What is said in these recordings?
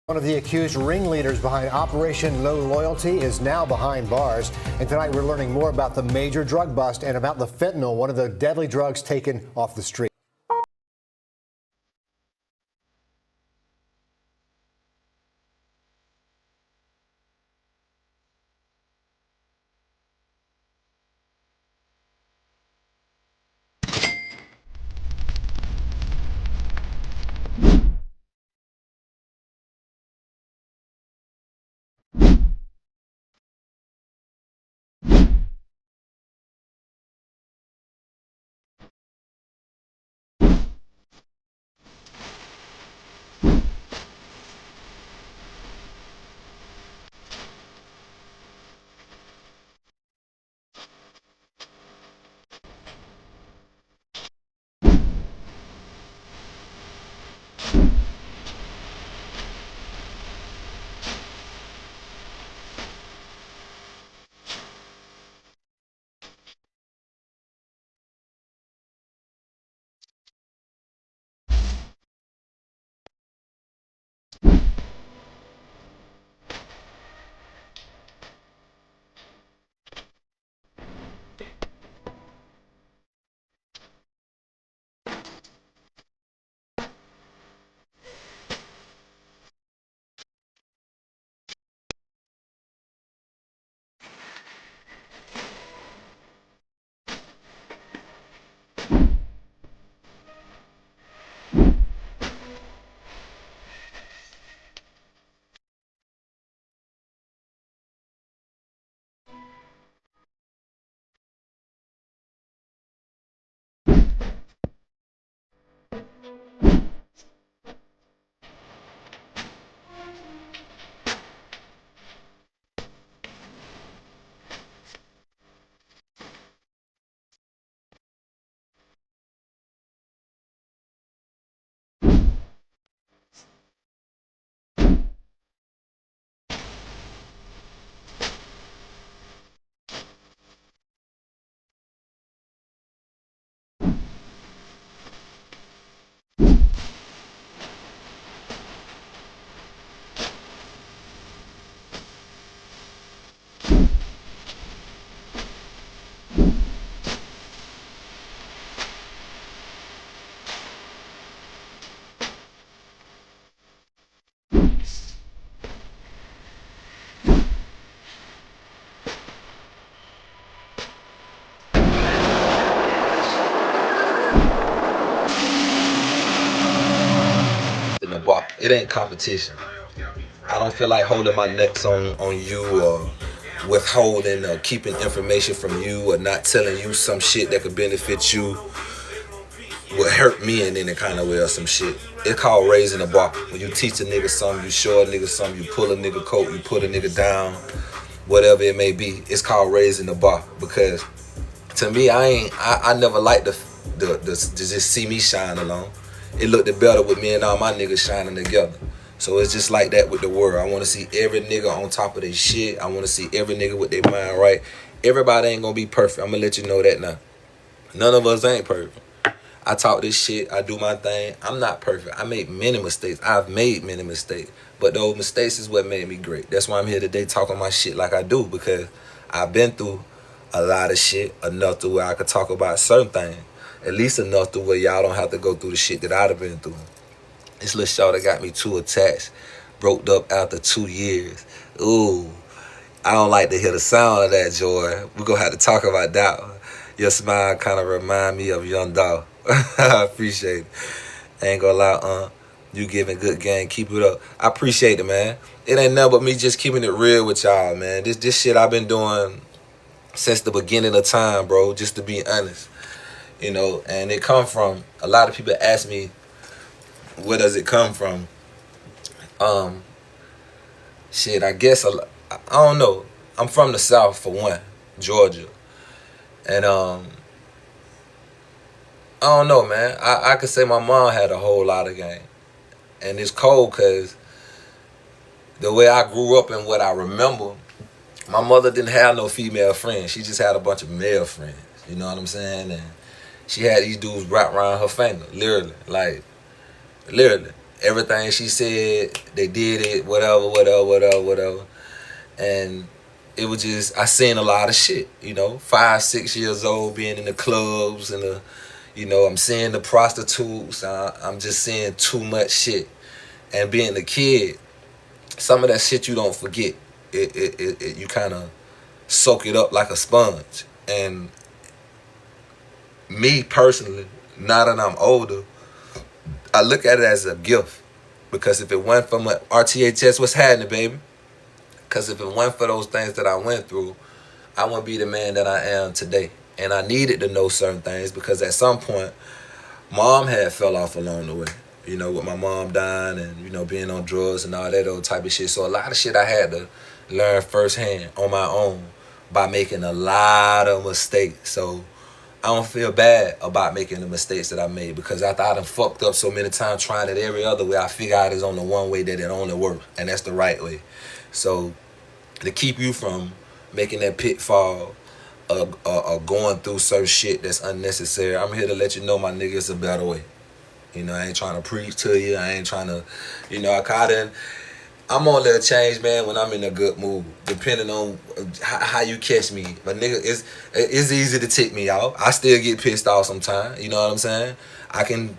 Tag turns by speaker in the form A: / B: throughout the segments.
A: One of the accused ringleaders behind Operation Low Loyalty is now behind bars. And tonight we're learning more about the major drug bust and about the fentanyl, one of the deadly drugs taken off the street.
B: In the bar. It ain't competition. I don't feel like holding my necks on you or withholding or keeping information from you or not telling you some shit that could benefit you would hurt me in any kind of way or some shit. It's called raising the bar. When you teach a nigga something, you show a nigga something, you pull a nigga coat, you put a nigga down, whatever it may be. It's called raising the bar because to me, I never liked to just see me shine alone. It looked better with me and all my niggas shining together. So it's just like that with the world. I want to see every nigga on top of their shit. I want to see every nigga with their mind right. Everybody ain't gonna be perfect. I'm gonna let you know that now. None of us ain't perfect. I talk this shit. I do my thing. I'm not perfect. I make many mistakes. I've made many mistakes. But those mistakes is what made me great. That's why I'm here today talking my shit like I do because I've been through a lot of shit enough to where I could talk about certain things. At least enough to where y'all don't have to go through the shit that I'd have been through. This little shorty got me too attached. Broke up after 2 years. Ooh, I don't like to hear the sound of that, Joy. We're going to have to talk about that one. Your smile kind of remind me of Young Dog. I appreciate it. I ain't gonna lie, you giving good game. Keep it up. I appreciate it, man. It ain't nothing but me just keeping it real with y'all, man. This shit I've been doing since the beginning of time, bro, just to be honest. You know, and it come from, a lot of people ask me, where does it come from? Shit, I guess, I don't know. I'm from the South, for one, Georgia. And, I don't know, man. I could say my mom had a whole lot of game. And it's cold because the way I grew up and what I remember, my mother didn't have no female friends. She just had a bunch of male friends. You know what I'm saying? And she had these dudes wrapped around her finger, literally. Like, literally. Everything she said, they did it, whatever. And it was just, I seen a lot of shit, 5, 6 years old, being in the clubs and I'm seeing the prostitutes. I'm just seeing too much shit. And being a kid, some of that shit you don't forget. You kind of soak it up like a sponge. And me personally, now that I'm older, I look at it as a gift. Because if it went from RTHS, what's happening, baby? Because if it went for those things that I went through, I wouldn't be the man that I am today. And I needed to know certain things because at some point, mom had fell off along the way. With my mom dying and, being on drugs and all that old type of shit. So a lot of shit I had to learn firsthand on my own by making a lot of mistakes. So I don't feel bad about making the mistakes that I made because after I done fucked up so many times trying it every other way, I figure out it's on the one way that it only works, and that's the right way. So to keep you from making that pitfall or going through certain shit that's unnecessary, I'm here to let you know, my nigga, it's a better way. I ain't trying to preach to you. I ain't trying to, I'm on a little change, man, when I'm in a good mood, depending on how you catch me. But nigga, it's easy to tick me off. I still get pissed off sometimes. You know what I'm saying? I can,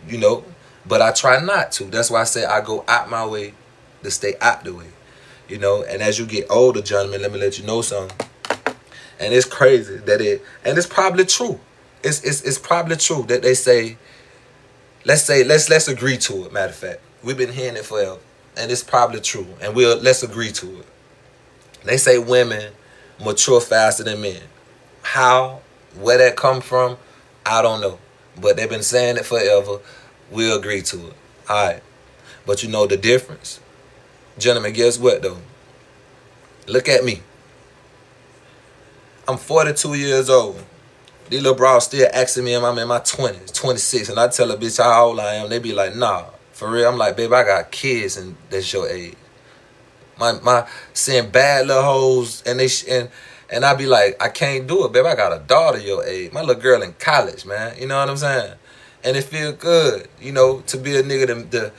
B: but I try not to. That's why I say I go out my way to stay out the way. And as you get older, gentlemen, let me let you know something. And it's crazy and it's probably true. It's probably true that they say, let's agree to it. Matter of fact, we've been hearing it forever. And it's probably true. And let's agree to it. They say women mature faster than men. How? Where that come from? I don't know. But they've been saying it forever. We'll agree to it. All right. But you know the difference? Gentlemen, guess what, though? Look at me. I'm 42 years old. These little bras still asking me, I'm in my 20s, 26. And I tell a bitch how old I am. They be like, nah. For real, I'm like, babe, I got kids and that's your age. My seeing bad little hoes and I be like, I can't do it, babe. I got a daughter your age. My little girl in college, man. You know what I'm saying? And it feel good, to be a nigga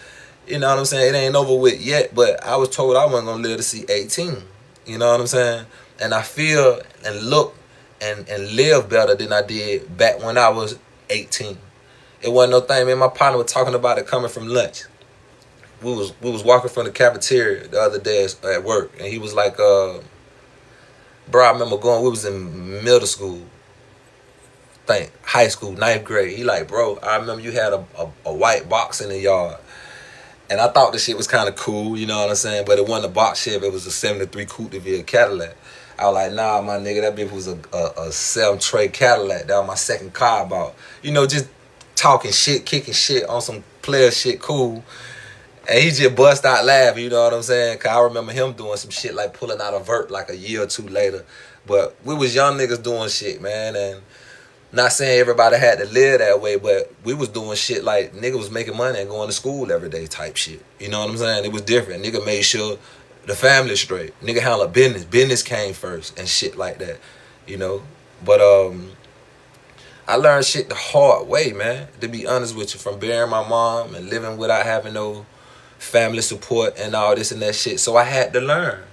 B: you know what I'm saying? It ain't over with yet, but I was told I wasn't gonna live to see 18. You know what I'm saying? And I feel and look and live better than I did back when I was 18. It wasn't no thing. Me and my partner were talking about it coming from lunch. We was walking from the cafeteria the other day at work, and he was like, bro, I remember we was in middle school, high school, 9th grade. He like, bro, I remember you had a white box in the yard. And I thought the shit was kind of cool, you know what I'm saying? But it wasn't a box Chevy, it was a 73 Coupe de Ville Cadillac. I was like, nah, my nigga, that bitch was a 7-tray Cadillac. That was my second car I bought. Just talking shit, kicking shit on some player shit, cool. And he just bust out laughing, you know what I'm saying? Cause I remember him doing some shit like pulling out a vert like a year or two later. But we was young niggas doing shit, man. And not saying everybody had to live that way, but we was doing shit like nigga was making money and going to school every day type shit. You know what I'm saying? It was different. Nigga made sure the family straight. Nigga handled business. Business came first and shit like that, But I learned shit the hard way, man, to be honest with you, from burying my mom and living without having no family support and all this and that shit. So I had to learn.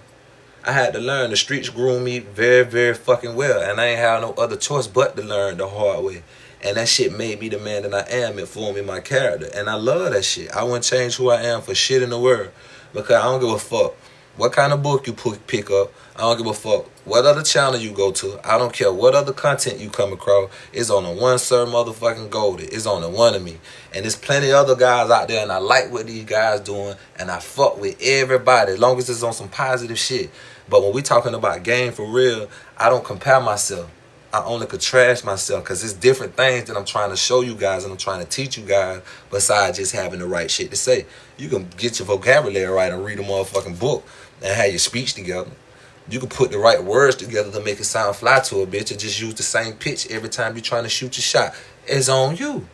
B: The streets groomed me very, very fucking well, and I ain't have no other choice but to learn the hard way. And that shit made me the man that I am. It formed me my character, and I love that shit. I wouldn't change who I am for shit in the world, because I don't give a fuck what kind of book you pick up. I don't give a fuck what other channel you go to. I don't care what other content you come across. It's on the one sir motherfucking Goldie. It's on the one of me. And there's plenty of other guys out there, and I like what these guys doing, and I fuck with everybody as long as it's on some positive shit. But when we talking about game for real, I don't compare myself. I only could trash myself, because it's different things that I'm trying to show you guys and I'm trying to teach you guys besides just having the right shit to say. You can get your vocabulary right and read a motherfucking book and have your speech together. You can put the right words together to make it sound fly to a bitch, or just use the same pitch every time you're trying to shoot your shot. It's on you.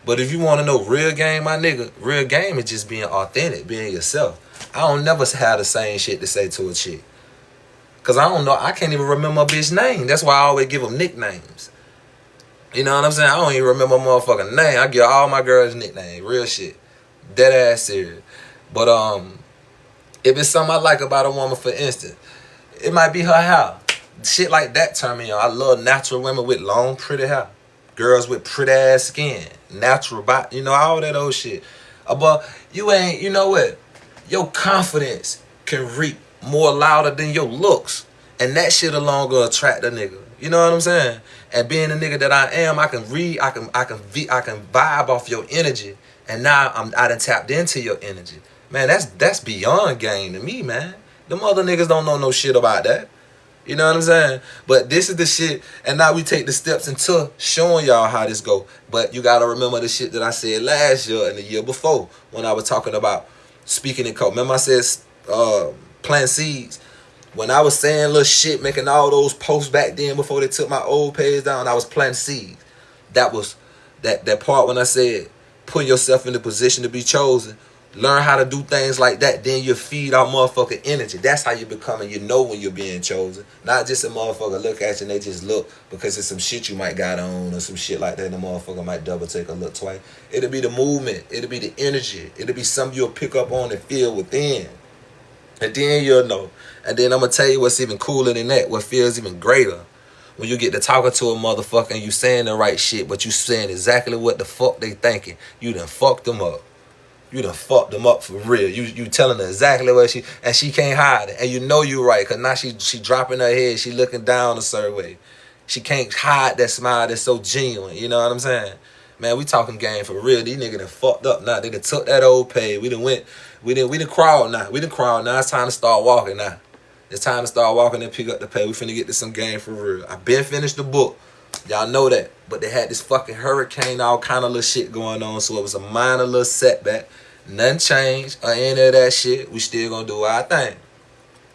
B: But if you want to know real game, my nigga, real game is just being authentic, being yourself. I don't never have the same shit to say to a chick. Because I don't know, I can't even remember a bitch's name. That's why I always give them nicknames. You know what I'm saying? I don't even remember a motherfucking name. I give all my girls nicknames, real shit. Dead ass serious. But if it's something I like about a woman, for instance, it might be her hair. Shit like that turn me on. I love natural women with long, pretty hair. Girls with pretty ass skin. Natural body. You know, all that old shit. But you ain't, you know what? Your confidence can reap more louder than your looks. And that shit alone gonna attract a nigga. You know what I'm saying? And being the nigga that I am, I can vibe off your energy. And now I done tapped into your energy. Man, that's beyond game to me, man. Them other niggas don't know no shit about that. You know what I'm saying? But this is the shit, and now we take the steps into showing y'all how this go. But you gotta remember the shit that I said last year and the year before when I was talking about speaking in code. Remember I said plant seeds? When I was saying little shit, making all those posts back then before they took my old page down, I was planting seeds. That was that part when I said put yourself in the position to be chosen. Learn how to do things like that, then you feed our motherfucking energy. That's how you become, and you know when you're being chosen. Not just a motherfucker look at you and they just look because it's some shit you might got on or some shit like that, and the motherfucker might double take a look twice. It'll be the movement. It'll be the energy. It'll be something you'll pick up on and feel within. And then you'll know. And then I'm going to tell you what's even cooler than that, what feels even greater. When you get to talking to a motherfucker and you saying the right shit, but you saying exactly what the fuck they thinking. You done fucked them up. You done fucked them up for real. You telling her exactly what she can't hide it. And you know you right, because now she dropping her head. She looking down a certain way. She can't hide that smile that's so genuine. You know what I'm saying? Man, we talking game for real. These niggas done fucked up now. They done took that old pay. We done crawled now. We done crawled now. It's time to start walking now. It's time to start walking and pick up the pay. We finna get to some game for real. I been finished the book. Y'all know that. But they had this fucking hurricane, all kind of little shit going on. So it was a minor little setback. Nothing changed or any of that shit. We still gonna do our thing.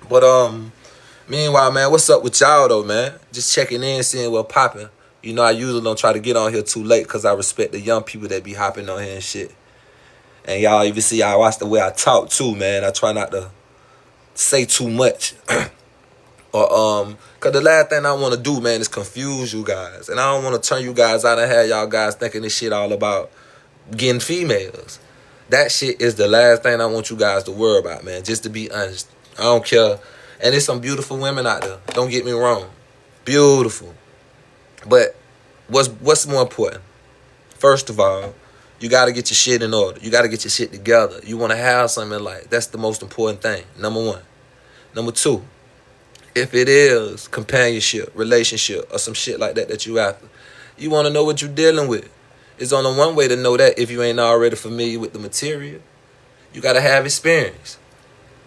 B: But meanwhile, man, what's up with y'all though, man? Just checking in, seeing what popping. You know, I usually don't try to get on here too late because I respect the young people that be hopping on here and shit. And y'all even see I watch the way I talk too, man. I try not to say too much. Or cause the last thing I wanna do, man, is confuse you guys. And I don't wanna turn you guys out and have y'all guys thinking this shit all about getting females. That shit is the last thing I want you guys to worry about, man. Just to be honest. I don't care. And there's some beautiful women out there. Don't get me wrong. Beautiful. But what's more important? First of all, you got to get your shit in order. You got to get your shit together. You want to have something in life. That's the most important thing. Number one. Number two, if it is companionship, relationship, or some shit like that you after, you want to know what you're dealing with. It's only one way to know that if you ain't already familiar with the material. You got to have experience.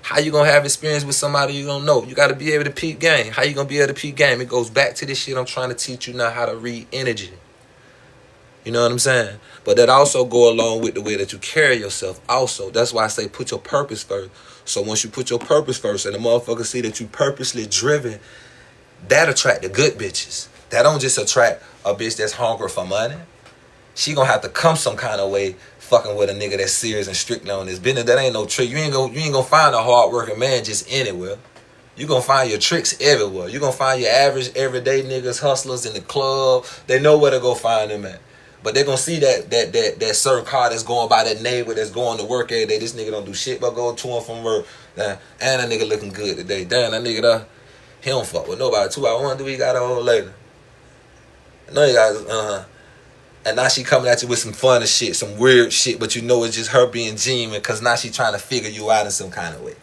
B: How you going to have experience with somebody you don't know? You got to be able to peep game. How you going to be able to peep game? It goes back to this shit I'm trying to teach you now, how to read energy. You know what I'm saying? But that also go along with the way that you carry yourself also. That's why I say put your purpose first. So once you put your purpose first and the motherfucker see that you purposely driven, that attract the good bitches. That don't just attract a bitch that's hungry for money. She gonna have to come some kind of way fucking with a nigga that's serious and strictly on this business. That ain't no trick. You ain't gonna find a hard-working man just anywhere. You gonna find your tricks everywhere. You gonna find your average, everyday niggas, hustlers in the club. They know where to go find them at. But they gonna see that certain car that's going by, that neighbor that's going to work every day. This nigga don't do shit but go to and from work. And that nigga looking good today. Damn, that nigga he don't fuck with nobody. 2 hours, wonder he got a old lady. I know you guys, And now she coming at you with some funny shit, some weird shit, but you know it's just her being genuine because now she trying to figure you out in some kind of way.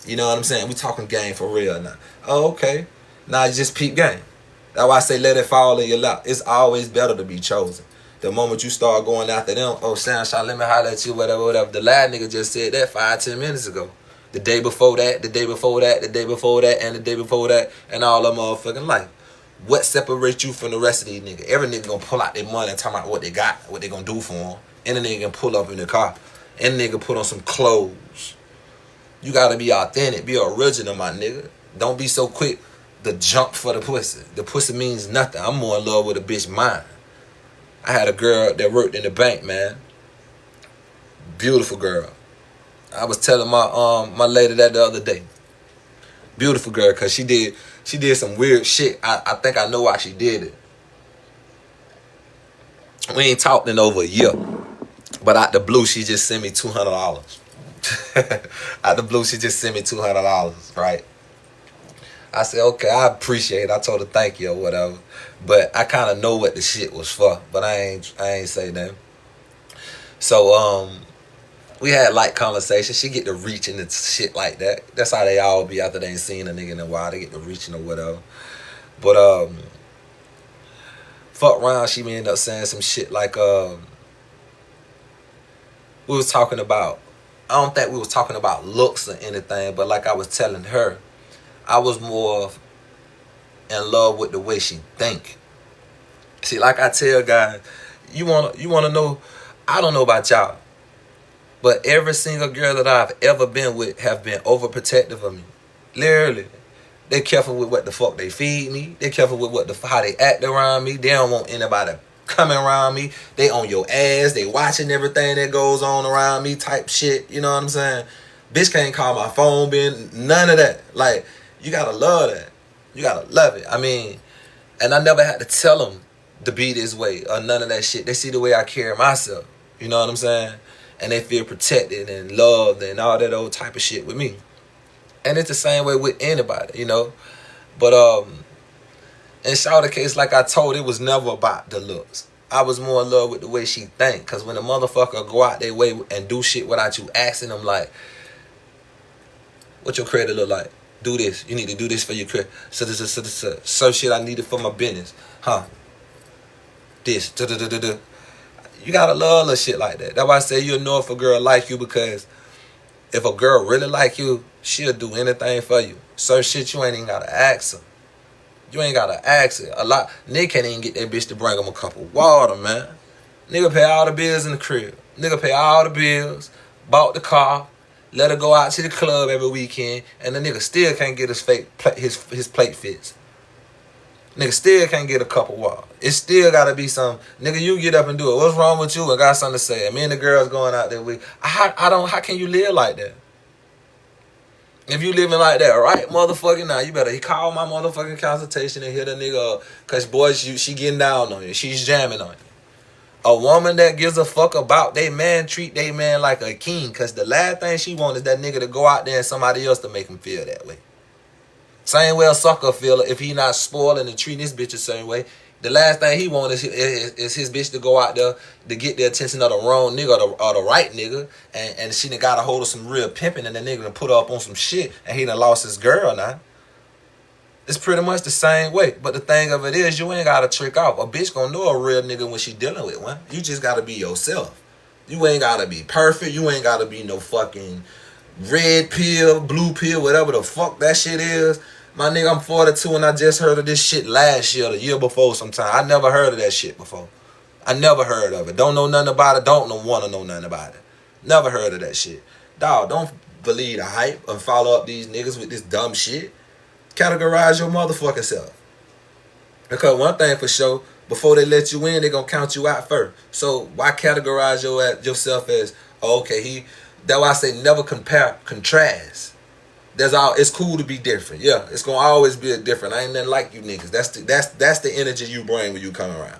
B: You know what I'm saying? We talking game for real now. Oh, okay. Now you just peep game. That's why I say let it fall in your lap. It's always better to be chosen. The moment you start going after them, oh, Sunshine, let me holler at you, whatever. The lad nigga just said that 5-10 minutes ago. The day before that, the day before that, the day before that, and the day before that, and all of motherfucking life. What separates you from the rest of these niggas? Every nigga gonna pull out their money and talk about what they got, what they gonna do for them. And the nigga can pull up in the car. And the nigga put on some clothes. You gotta be authentic, be original, my nigga. Don't be so quick to jump for the pussy. The pussy means nothing. I'm more in love with a bitch mind. I had a girl that worked in the bank, man. Beautiful girl. I was telling my lady that the other day. Beautiful girl, cause she did some weird shit. I think I know why she did it. We ain't talked in over a year. But out the blue, she just sent me $200. Out the blue, she just sent me $200, right? I said, okay, I appreciate it. I told her thank you or whatever. But I kind of know what the shit was for. But I ain't say nothing. So, we had light conversation. She get to reaching and shit like that. That's how they all be after they ain't seen a nigga in a while. They get to reaching or whatever. But, fuck around, she may end up saying some shit like, we was talking about, I don't think we was talking about looks or anything, but like I was telling her, I was more in love with the way she think. See, like I tell guys, you wanna know, I don't know about y'all, but every single girl that I've ever been with have been overprotective of me. Literally. They careful with what the fuck they feed me. They careful with how they act around me. They don't want anybody coming around me. They on your ass. They watching everything that goes on around me type shit. You know what I'm saying? Bitch can't call my phone, none of that. Like, you gotta love that. You gotta love it. I mean, and I never had to tell them to be this way or none of that shit. They see the way I carry myself. You know what I'm saying? And they feel protected and loved and all that old type of shit with me. And it's the same way with anybody, you know. But in Shawty's case, like I told, it was never about the looks. I was more in love with the way she think. Because when a motherfucker go out their way and do shit without you asking them, like, what your credit look like? Do this. You need to do this for your credit. So shit I needed for my business. Huh? This. You gotta love little shit like that. That's why I say you'll know if a girl like you, because if a girl really like you, she'll do anything for you. Certain shit you ain't even gotta ask her. You ain't gotta ask her. A lot nigga can't even get that bitch to bring him a cup of water, man. Nigga pay all the bills in the crib. Nigga pay all the bills, bought the car, let her go out to the club every weekend, and the nigga still can't get his plate fixed. Nigga still can't get a cup of water. It still gotta be some, nigga, you get up and do it. What's wrong with you? I got something to say. Me and the girls going out there with, how can you live like that? If you living like that, right, motherfucking now, you better call my motherfucking consultation and hit a nigga up. Cause boy, she getting down on you. She's jamming on you. A woman that gives a fuck about they man, treat they man like a king. Cause the last thing she wants is that nigga to go out there and somebody else to make him feel that way. Same way a sucker feel if he not spoiling and treating this bitch the same way. The last thing he wants is his bitch to go out there to get the attention of the wrong nigga or the right nigga. And she done got a hold of some real pimping and the nigga done put her up on some shit and he done lost his girl now. It's pretty much the same way. But the thing of it is, you ain't got to trick off. A bitch gonna know a real nigga when she dealing with one. You just got to be yourself. You ain't got to be perfect. You ain't got to be no fucking red pill, blue pill, whatever the fuck that shit is. My nigga, I'm 42 and I just heard of this shit last year, the year before sometime. I never heard of that shit before. I never heard of it. Don't know nothing about it. Don't want to know nothing about it. Never heard of that shit. Dawg, don't believe the hype and follow up these niggas with this dumb shit. Categorize your motherfucking self. Because one thing for sure, before they let you in, they gonna count you out first. So why categorize yourself as, oh, okay, that's why I say never contrast. It's cool to be different. Yeah, it's gonna always be a different. I ain't nothing like you niggas. That's the energy you bring when you come around.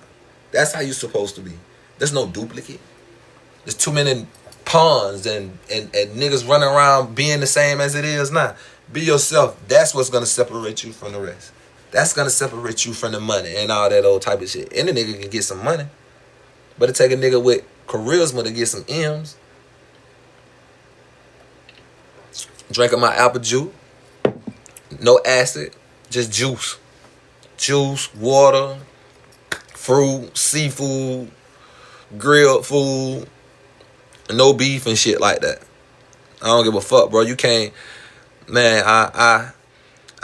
B: That's how you supposed to be. There's no duplicate. There's too many pawns and niggas running around being the same as it is now. Be yourself. That's what's gonna separate you from the rest. That's gonna separate you from the money and all that old type of shit. Any nigga can get some money, but it take a nigga with charisma to get some M's. Drinking my apple juice, no acid, just juice. Juice, water, fruit, seafood, grilled food, no beef and shit like that. I don't give a fuck, bro. You can't, man.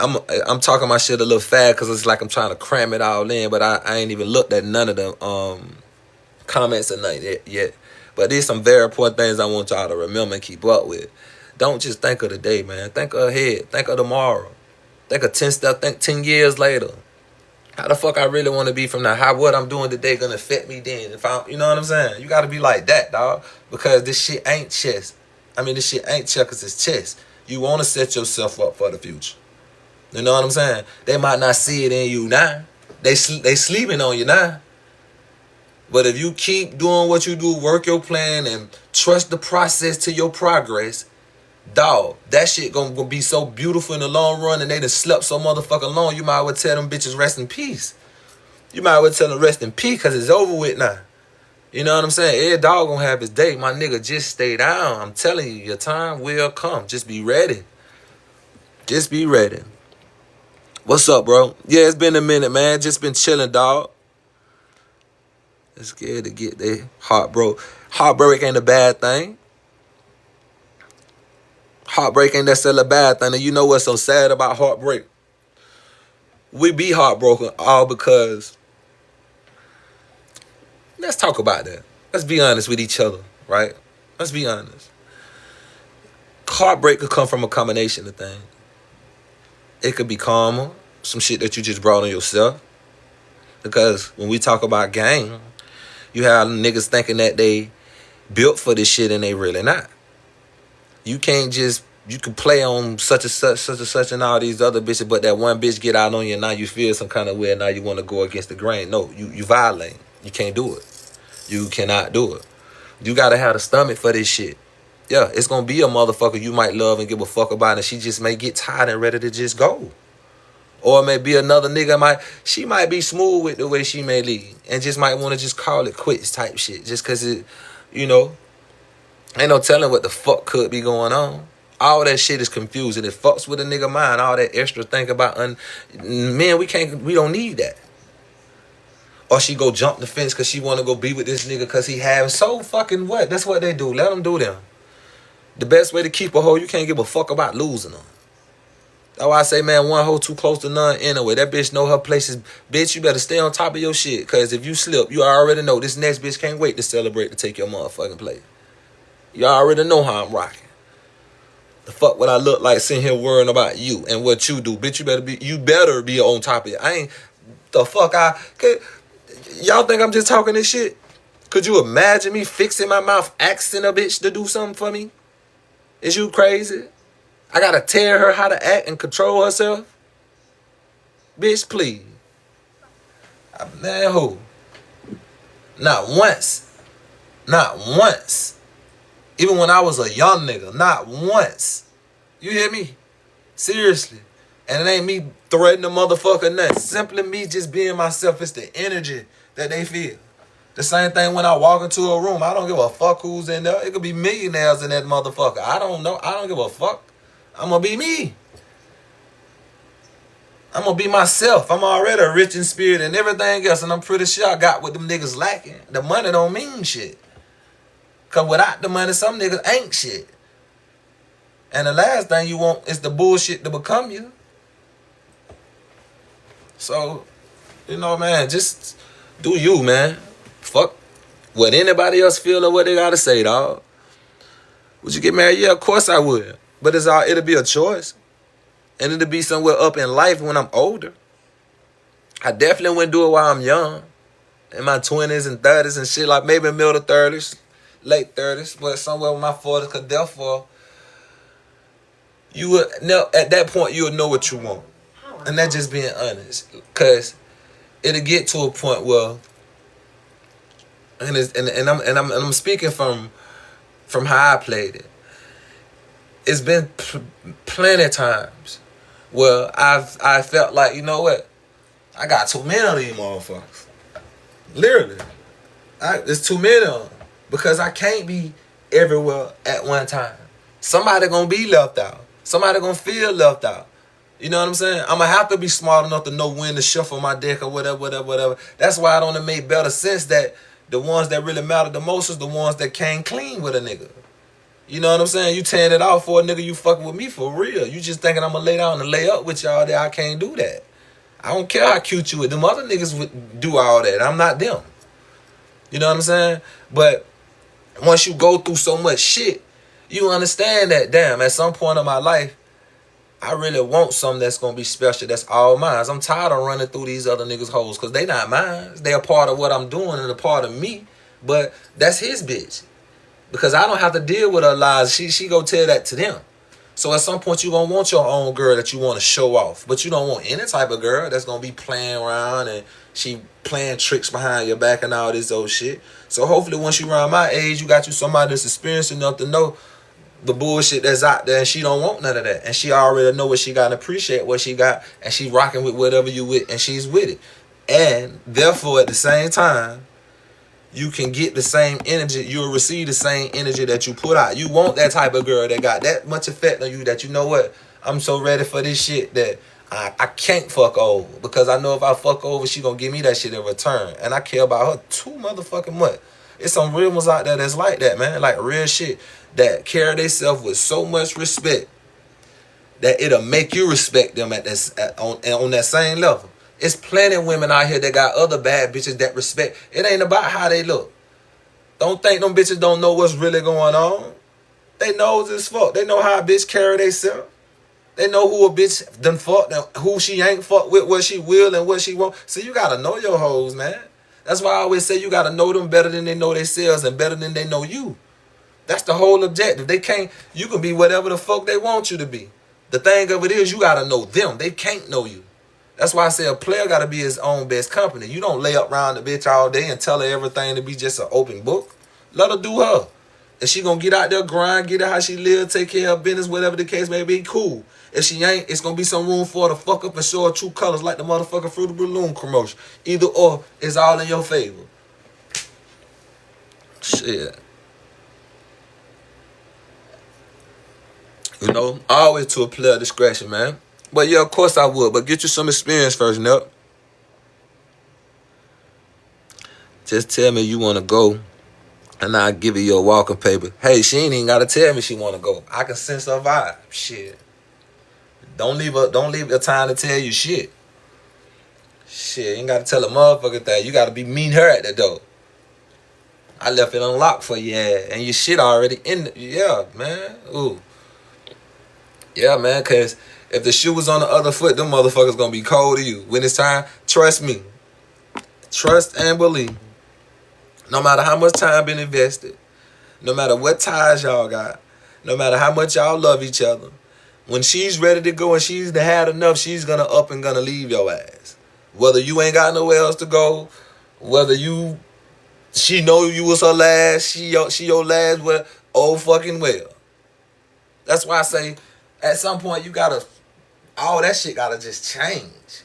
B: I'm talking my shit a little fast because it's like I'm trying to cram it all in, but I ain't even looked at none of them comments or nothing yet. But there's some very important things I want y'all to remember and keep up with. Don't just think of the day, man. Think ahead. Think of tomorrow. Think of 10 steps. Think 10 years later. How the fuck I really want to be from now? How what I'm doing today gonna affect me then? You know what I'm saying? You gotta be like that, dog. Because this shit ain't chess. This shit ain't checkers, it's chess. You want to set yourself up for the future. You know what I'm saying? They might not see it in you now. They sleeping on you now. But if you keep doing what you do, work your plan, and trust the process to your progress, dog, that shit gonna be so beautiful in the long run, and they done slept so motherfucking long, you might as well tell them bitches rest in peace. You might as well tell them rest in peace, because it's over with now. You know what I'm saying? Every dog gonna have his day. My nigga, just stay down. I'm telling you, your time will come. Just be ready. Just be ready. What's up, bro? Yeah, it's been a minute, man. Just been chilling, dog. It's scared to get their heart broke. Heartbreak ain't a bad thing. Heartbreak ain't necessarily a bad thing. And you know what's so sad about heartbreak? We be heartbroken all because... Let's talk about that. Let's be honest with each other, right? Let's be honest. Heartbreak could come from a combination of things. It could be karma, some shit that you just brought on yourself. Because when we talk about gang, you have niggas thinking that they built for this shit and they really not. You can't just, you can play on such and such and all these other bitches, but that one bitch get out on you and now you feel some kind of way and now you want to go against the grain. No, you violate. You can't do it. You cannot do it. You gotta have the stomach for this shit. Yeah, it's gonna be a motherfucker you might love and give a fuck about, and she just may get tired and ready to just go. Or it may be another nigga, she might be smooth with the way she may lead and just might want to just call it quits type shit. Just cause it, you know, ain't no telling what the fuck could be going on. All that shit is confusing. It fucks with a nigga mind. All that extra think about, man, we don't need that. Or she go jump the fence because she want to go be with this nigga because he having so fucking what? That's what they do. Let them do them. The best way to keep a hoe, you can't give a fuck about losing them. That's why I say, man, one hoe too close to none anyway. That bitch know her places. Bitch, you better stay on top of your shit. Because if you slip, you already know this next bitch can't wait to celebrate to take your motherfucking place. You already know how I'm rocking. The fuck what I look like sitting here worrying about you and what you do. Bitch, you better be on top of it. I ain't the fuck y'all think I'm just talking this shit? Could you imagine me fixing my mouth, asking a bitch to do something for me? Is you crazy? I gotta tell her how to act and control herself? Bitch, please. Man, who? Not once. Not once. Even when I was a young nigga, not once. You hear me? Seriously. And it ain't me threatening a motherfucker nothing. Simply me just being myself. It's the energy that they feel. The same thing when I walk into a room. I don't give a fuck who's in there. It could be millionaires in that motherfucker. I don't know. I don't give a fuck. I'm going to be me. I'm going to be myself. I'm already rich in spirit and everything else. And I'm pretty sure I got what them niggas lacking. The money don't mean shit. Because without the money, some niggas ain't shit. And the last thing you want is the bullshit to become you. So, you know, man, just do you, man. Fuck what anybody else feel or what they gotta say, dog. Would you get married? Yeah, of course I would. But it'll be a choice. And it'll be somewhere up in life when I'm older. I definitely wouldn't do it while I'm young. In my 20s and 30s and shit, like maybe middle 30s, late 30s, but somewhere with my 40s, because therefore, at that point, you'll know what you want. And that's just being honest. Because it'll get to a point where, and I'm speaking from how I played it. It's been plenty of times where I felt like, you know what? I got too many of these motherfuckers. Literally. There's too many of them. Because I can't be everywhere at one time. Somebody gonna be left out. Somebody gonna feel left out. You know what I'm saying? I'm gonna have to be smart enough to know when to shuffle my deck or whatever. That's why I don't make better sense that the ones that really matter the most is the ones that came clean with a nigga. You know what I'm saying? You tearing it off for a nigga, you fucking with me for real. You just thinking I'm gonna lay down and lay up with y'all that I can't do that. I don't care how cute you is. Them other niggas would do all that. I'm not them. You know what I'm saying? But once you go through so much shit, you understand that, damn, at some point in my life, I really want something that's going to be special, that's all mine. I'm tired of running through these other niggas' hoes because they not mine. They a part of what I'm doing and a part of me, but that's his bitch. Because I don't have to deal with her lies. She go tell that to them. So at some point, you going to want your own girl that you want to show off, but you don't want any type of girl that's going to be playing around and She playing tricks behind your back and all this old shit. So hopefully once you around my age, you got you somebody that's experienced enough to know the bullshit that's out there, and she don't want none of that. And she already know what she got and appreciate what she got, and she rocking with whatever you with, and she's with it. And therefore, at the same time, you can get the same energy. You'll receive the same energy that you put out. You want that type of girl that got that much effect on you that you know what? I'm so ready for this shit that I can't fuck over, because I know if I fuck over, she gonna give me that shit in return. And I care about her too motherfucking much. It's some real ones out there that's like that, man. Like real shit that carry themselves with so much respect that it'll make you respect them on that same level. It's plenty of women out here that got other bad bitches that respect. It ain't about how they look. Don't think them bitches don't know what's really going on. They knows as fuck. They know how a bitch carry themselves. They know who a bitch done fuck, who she ain't fuck with, what she will and what she won't. So you gotta know your hoes, man. That's why I always say you gotta know them better than they know themselves and better than they know you. That's the whole objective. You can be whatever the fuck they want you to be. The thing of it is you gotta know them. They can't know you. That's why I say a player gotta be his own best company. You don't lay up around the bitch all day and tell her everything to be just an open book. Let her do her. If she gonna get out there, grind, get her how she live, take care of business, whatever the case may be, cool. If she ain't, it's gonna be some room for her to fuck up and show her true colors like the motherfucking Fruit of Balloon commercial. Either or, it's all in your favor. Shit. You know, always to a player discretion, man. But yeah, of course I would. But get you some experience first, Nep. Just tell me you want to go, and I'll give you your walking paper. Hey, she ain't even got to tell me she want to go. I can sense her vibe. Shit. Don't leave her time to tell you shit. Shit, you ain't got to tell a motherfucker that. You got to be meeting her at the door. I left it unlocked for you, and your shit already in the, yeah, man. Ooh. Yeah, man, because if the shoe was on the other foot, them motherfuckers gonna be cold to you. When it's time, trust me. Trust and believe. No matter how much time been invested, no matter what ties y'all got, no matter how much y'all love each other, when she's ready to go and she's had enough, she's gonna up and gonna leave your ass. Whether you ain't got nowhere else to go, whether she know you was her last, she your last, well, oh fucking well. That's why I say, at some point, all that shit gotta just change.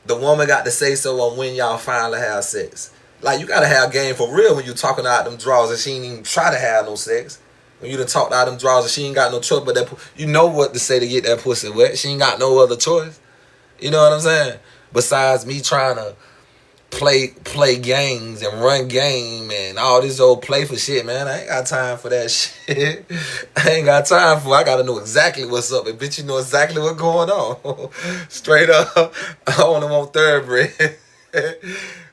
B: The woman got to say so on when y'all finally have sex. Like, you gotta have game for real when you talking out them drawers and she ain't even try to have no sex. When you done talked out them drawers and she ain't got no choice but that, you know what to say to get that pussy wet. She ain't got no other choice. You know what I'm saying? Besides me trying to play games and run game and all this old playful shit, man. I ain't got time for that shit. I ain't got time for it. I gotta know exactly what's up. And bitch, you know exactly what's going on. Straight up. I only want thoroughbred.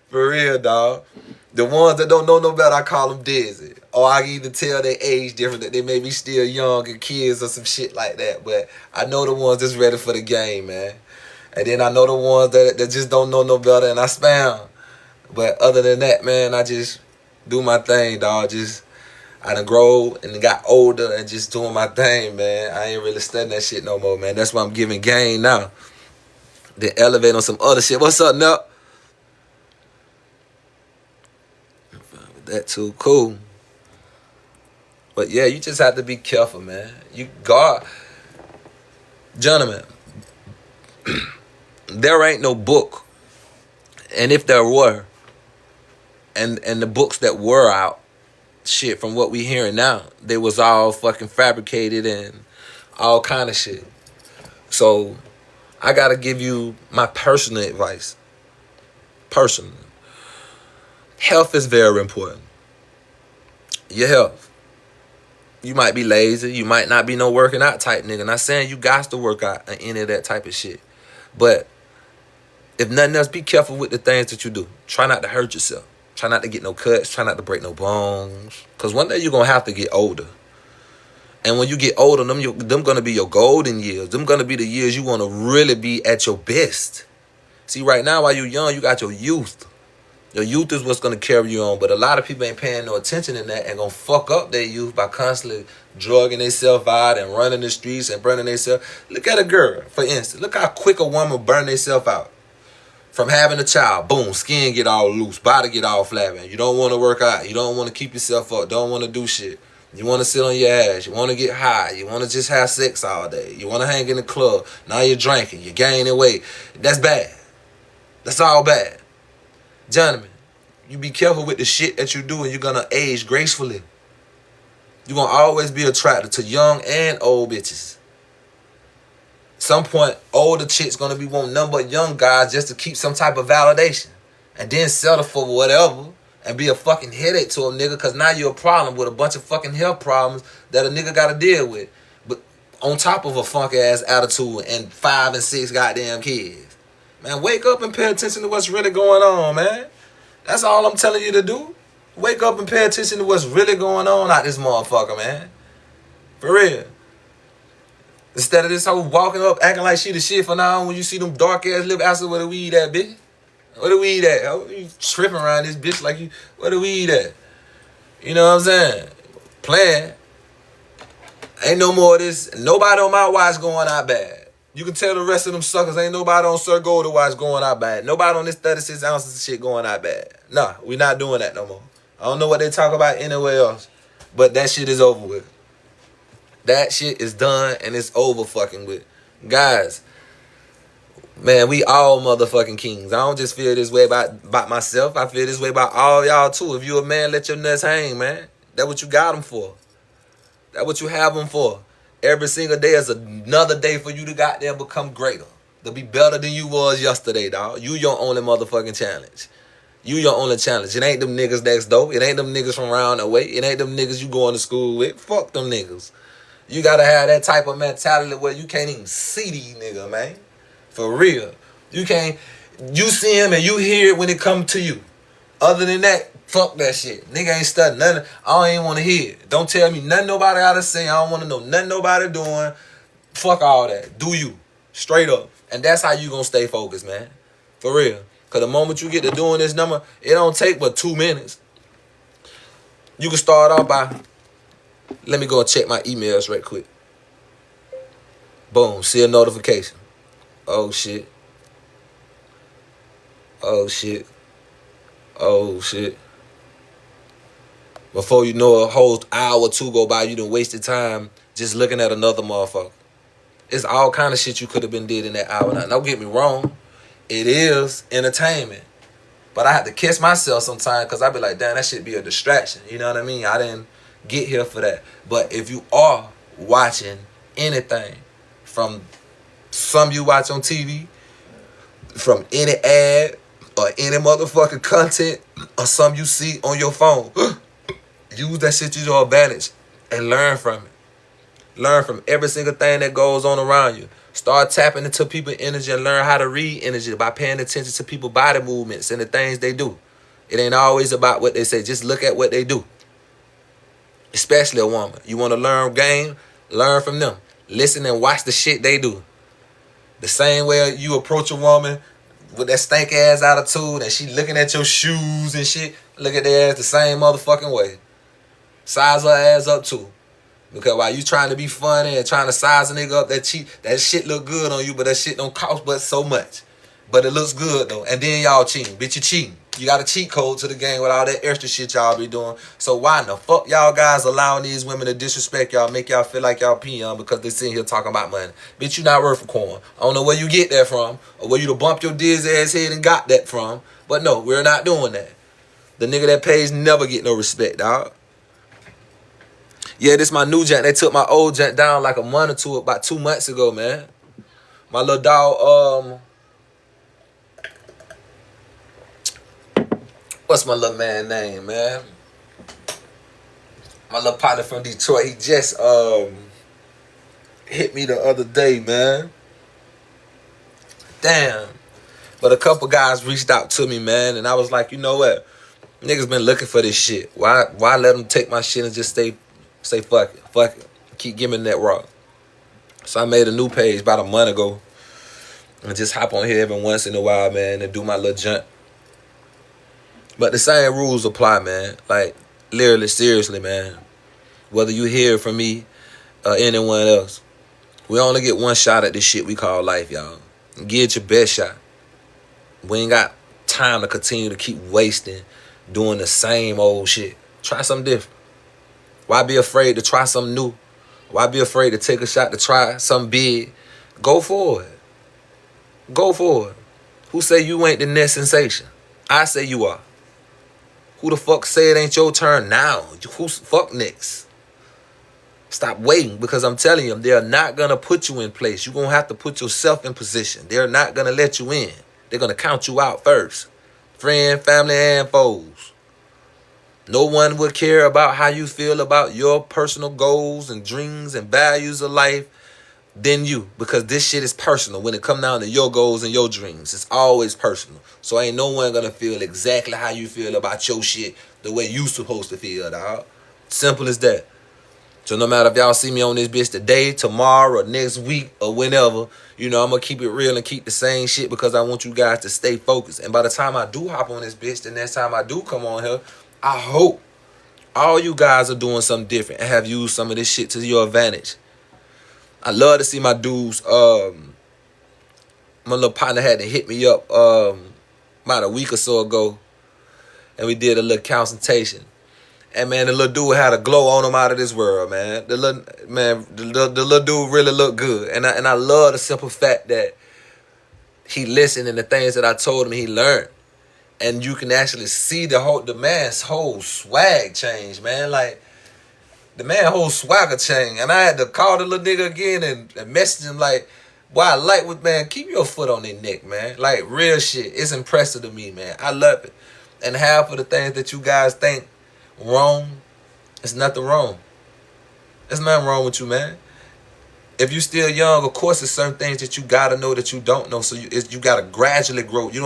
B: For real, dog. The ones that don't know no better, I call them dizzy. Or I can either tell their age different, that they may be still young and kids or some shit like that. But I know the ones that's ready for the game, man. And then I know the ones that just don't know no better, and I spam. But other than that, man, I just do my thing, dog. I done grow and got older and just doing my thing, man. I ain't really studying that shit no more, man. That's why I'm giving game now. Then elevate on some other shit. What's up, Nup? That too cool. But yeah, you just have to be careful, man. Gentlemen, there ain't no book. And if there were, and the books that were out, shit, from what we hearing now, they was all fucking fabricated and all kind of shit. So I gotta give you my personal advice. Personal. Health is very important. Your health. You might be lazy. You might not be no working out type nigga. Not saying you got to work out and any of that type of shit. But if nothing else, be careful with the things that you do. Try not to hurt yourself. Try not to get no cuts. Try not to break no bones. Because one day you're going to have to get older. And when you get older, them going to be your golden years. Them going to be the years you want to really be at your best. See, right now, while you're young, you got your youth. Your youth is what's going to carry you on. But a lot of people ain't paying no attention in that and going to fuck up their youth by constantly drugging themselves out and running the streets and burning themselves. Look at a girl, for instance. Look how quick a woman burn themselves out. From having a child, boom, skin get all loose, body get all flapping. You don't want to work out. You don't want to keep yourself up. Don't want to do shit. You want to sit on your ass. You want to get high. You want to just have sex all day. You want to hang in the club. Now you're drinking. You're gaining weight. That's bad. That's all bad. Gentlemen, you be careful with the shit that you do and you're going to age gracefully. You're going to always be attracted to young and old bitches. Some point, older chicks going to be wanting nothing but young guys just to keep some type of validation. And then settle for whatever and be a fucking headache to a nigga because now you're a problem with a bunch of fucking health problems that a nigga got to deal with. But on top of a funk-ass attitude and 5 and 6 goddamn kids. Man, wake up and pay attention to what's really going on, man. That's all I'm telling you to do. Wake up and pay attention to what's really going on out this motherfucker, man. For real. Instead of this whole walking up acting like she the shit for now when you see them dark-ass lip asses where the weed at, bitch. Where the weed at? Oh, you tripping around this bitch like you, where the weed at? You know what I'm saying? Playing. Ain't no more of this. Nobody on my watch going out bad. You can tell the rest of them suckers ain't nobody on Sir Golden watch going out bad. Nobody on this 36 ounces of shit going out bad. Nah, we not doing that no more. I don't know what they talk about anywhere else, but that shit is over with. That shit is done and it's over fucking with. Guys, man, we all motherfucking kings. I don't just feel this way about myself. I feel this way about all y'all too. If you a man, let your nuts hang, man. That's what you got them for. That's what you have them for. Every single day is another day for you to goddamn become greater. To be better than you was yesterday, dog. You your only motherfucking challenge. You your only challenge. It ain't them niggas next door. It ain't them niggas from around the way. It ain't them niggas you going to school with. Fuck them niggas. You gotta have that type of mentality where you can't even see these niggas, man. For real. You can't, you see him and you hear it when it come to you. Other than that, fuck that shit. Nigga ain't studying nothing. I don't even want to hear it. Don't tell me nothing nobody gotta say. I don't want to know nothing nobody doing. Fuck all that. Do you. Straight up. And that's how you gonna stay focused, man. For real. Because the moment you get to doing this number, it don't take but 2 minutes. You can start off by, let me go and check my emails right quick. Boom. See a notification. Oh, shit. Oh, shit. Oh, shit. Before you know, a whole hour or two go by, you done wasted time just looking at another motherfucker. It's all kind of shit you could have been did in that hour. Now, don't get me wrong. It is entertainment. But I have to catch myself sometimes because I be like, damn, that shit be a distraction. You know what I mean? I didn't get here for that. But if you are watching anything from some you watch on TV, from any ad or any motherfucking content or some you see on your phone, use that shit to your advantage and learn from it. Learn from every single thing that goes on around you. Start tapping into people's energy and learn how to read energy by paying attention to people's body movements and the things they do. It ain't always about what they say. Just look at what they do. Especially a woman. You want to learn game? Learn from them. Listen and watch the shit they do. The same way you approach a woman with that stank ass attitude and she looking at your shoes and shit, look at their ass the same motherfucking way. Size her ass up too. Because while you trying to be funny and trying to size a nigga up, that shit look good on you, but that shit don't cost but so much. But it looks good though. And then y'all cheating. Bitch, you cheating. You got a cheat code to the game with all that extra shit y'all be doing. So why in the fuck y'all guys allowing these women to disrespect y'all, make y'all feel like y'all peon because they sitting here talking about money? Bitch, you not worth a coin. I don't know where you get that from or where you to bump your dizzy ass head and got that from. But no, we're not doing that. The nigga that pays never get no respect, dog. Yeah, this my new junk. They took my old junk down like a month or two, about 2 months ago, man. My little dog, what's my little man name, man? My little partner from Detroit, he just hit me the other day, man. Damn. But a couple guys reached out to me, man, and I was like, you know what? Niggas been looking for this shit. Why let them take my shit and just say fuck it. Keep giving that rock. So I made a new page about a month ago and just hop on here every once in a while, man, and do my little junk. But the same rules apply, man. Like, literally, seriously, man. Whether you hear from me or anyone else, we only get one shot at this shit we call life, y'all. Give it your best shot. We ain't got time to continue to keep wasting doing the same old shit. Try something different. Why be afraid to try something new? Why be afraid to take a shot to try something big? Go for it. Go for it. Who say you ain't the next sensation? I say you are. Who the fuck say it ain't your turn now? Who's fuck next? Stop waiting, because I'm telling you, they're not going to put you in place. You're going to have to put yourself in position. They're not going to let you in. They're going to count you out first. Friend, family, and foes. No one will care about how you feel about your personal goals and dreams and values of life than you, because this shit is personal. When it come down to your goals and your dreams, it's always personal. So ain't no one gonna feel exactly how you feel about your shit the way you supposed to feel, dog. Simple as that. So no matter if y'all see me on this bitch today, tomorrow, or next week, or whenever, you know, I'm gonna keep it real and keep the same shit, because I want you guys to stay focused. And by the time I do hop on this bitch, the next time I do come on here, I hope all you guys are doing something different and have used some of this shit to your advantage. I love to see my dudes. My little partner had to hit me up about a week or so ago, and we did a little consultation. And man, the little dude had a glow on him out of this world, man. The little dude really looked good, and I love the simple fact that he listened, and the things that I told him he learned, and you can actually see the man's whole swag change, man. Like, the man whole swagger change, and I had to call the little nigga again and message him like, boy, I like what, man, keep your foot on their neck, man. Like, real shit. It's impressive to me, man. I love it. And half of the things that you guys think wrong, it's nothing wrong. There's nothing wrong with you, man. If you still young, of course, there's certain things that you gotta know that you don't know. So you gotta gradually grow. You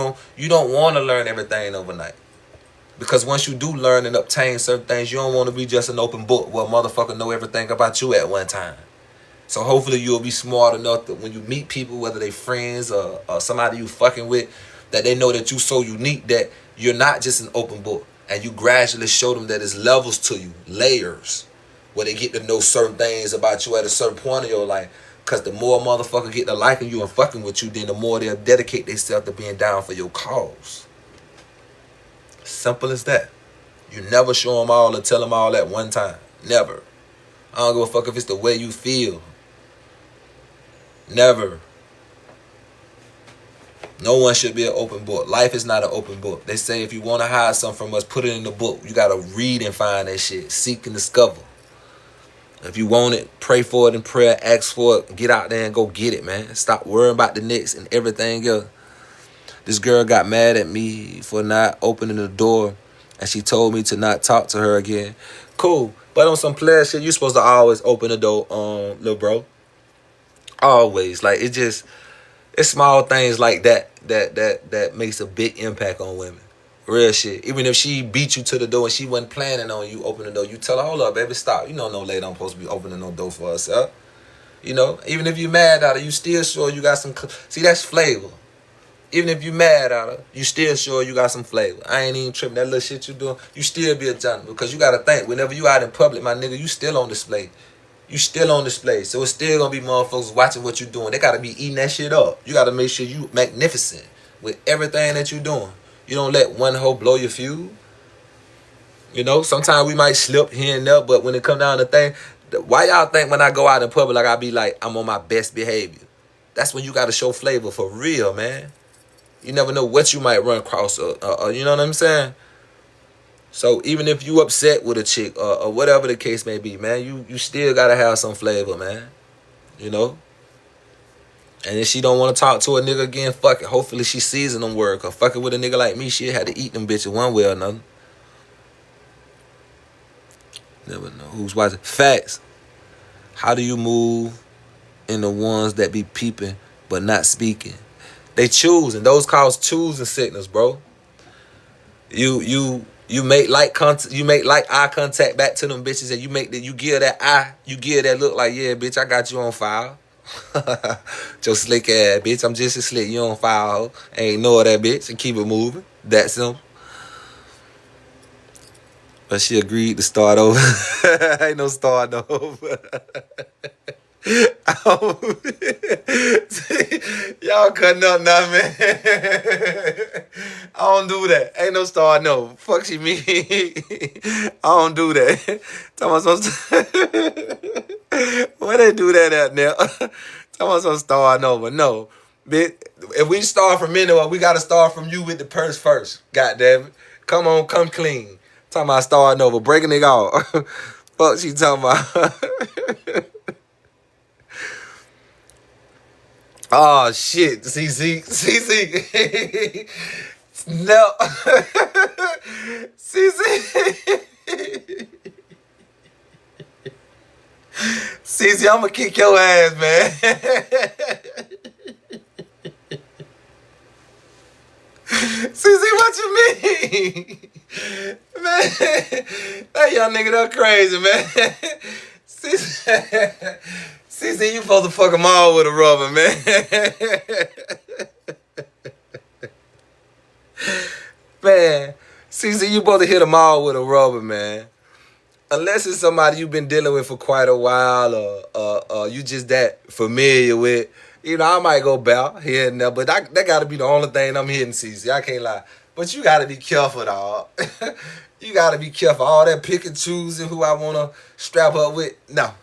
B: don't want to learn everything overnight, because once you do learn and obtain certain things, you don't want to be just an open book where a motherfucker know everything about you at one time. So hopefully you'll be smart enough that when you meet people, whether they friends or somebody you fucking with, that they know that you so unique that you're not just an open book. And you gradually show them that there's levels to you, layers, where they get to know certain things about you at a certain point of your life. Because the more a motherfucker get to liking you and fucking with you, then the more they'll dedicate themselves to being down for your cause. Simple as that. You never show them all or tell them all at one time. Never. I don't give a fuck if it's the way you feel. Never. No one should be an open book. Life is not an open book. They say if you want to hide something from us, put it in the book. You got to read and find that shit. Seek and discover. If you want it, pray for it in prayer. Ask for it. Get out there and go get it, man. Stop worrying about the next and everything else. This girl got mad at me for not opening the door, and she told me to not talk to her again. Cool. But on some player shit, you're supposed to always open the door, little bro. Always. Like, it's small things like that makes a big impact on women. Real shit. Even if she beat you to the door and she wasn't planning on you opening the door, you tell her, hold up, baby, stop. You know no lady don't supposed to be opening no door for herself. You know, even if you're mad at her, you still sure you got some... See, that's flavor. Even if you mad at her, you still sure you got some flavor. I ain't even tripping. That little shit you doing, you still be a gentleman. Because you got to think, whenever you out in public, my nigga, you still on display. You still on display. So it's still going to be motherfuckers watching what you doing. They got to be eating that shit up. You got to make sure you magnificent with everything that you doing. You don't let one hoe blow your fuse. You know, sometimes we might slip here and there, but when it come down to thing, why y'all think when I go out in public, like I be like, I'm on my best behavior? That's when you got to show flavor for real, man. You never know what you might run across, you know what I'm saying? So even if you upset with a chick or whatever the case may be, man, you still got to have some flavor, man. You know? And if she don't want to talk to a nigga again, fuck it. Hopefully she season them work. Or fuck it with a nigga like me, she had to eat them bitches one way or another. Never know who's watching. Facts. How do you move in the ones that be peeping but not speaking? They choosing. Those cause choosing sickness, bro. You make eye contact back to them bitches, and you give that look like, yeah, bitch, I got you on file. Your slick ass bitch, I'm just as slick. You on file, ain't know that bitch, and keep it moving. That simple. But she agreed to start over. Ain't no start over. Y'all cutting up now, man. I don't do that. Ain't no star, no. Fuck she mean. I don't do that. Talking about some why they do that out there? Talking about some star, no, but no. Bitch, if we start from anywhere, we gotta start from you with the purse first. God damn it. Come on, come clean. Talking about starting over, breaking it off. Fuck she talking about. Oh shit, CC. No. CC. CC, I'ma kick your ass, man. CC, what you mean? Man, that young nigga that crazy, man. CC, you supposed to fuck them all with a rubber, man. Man, CC, you supposed to hit them all with a rubber, man. Unless it's somebody you've been dealing with for quite a while, or you just that familiar with. You know, I might go bow here and there, but that got to be the only thing I'm hitting, CC. I can't lie. But you got to be careful, dog. You got to be careful. All that pick and choosing who I want to strap up with. No.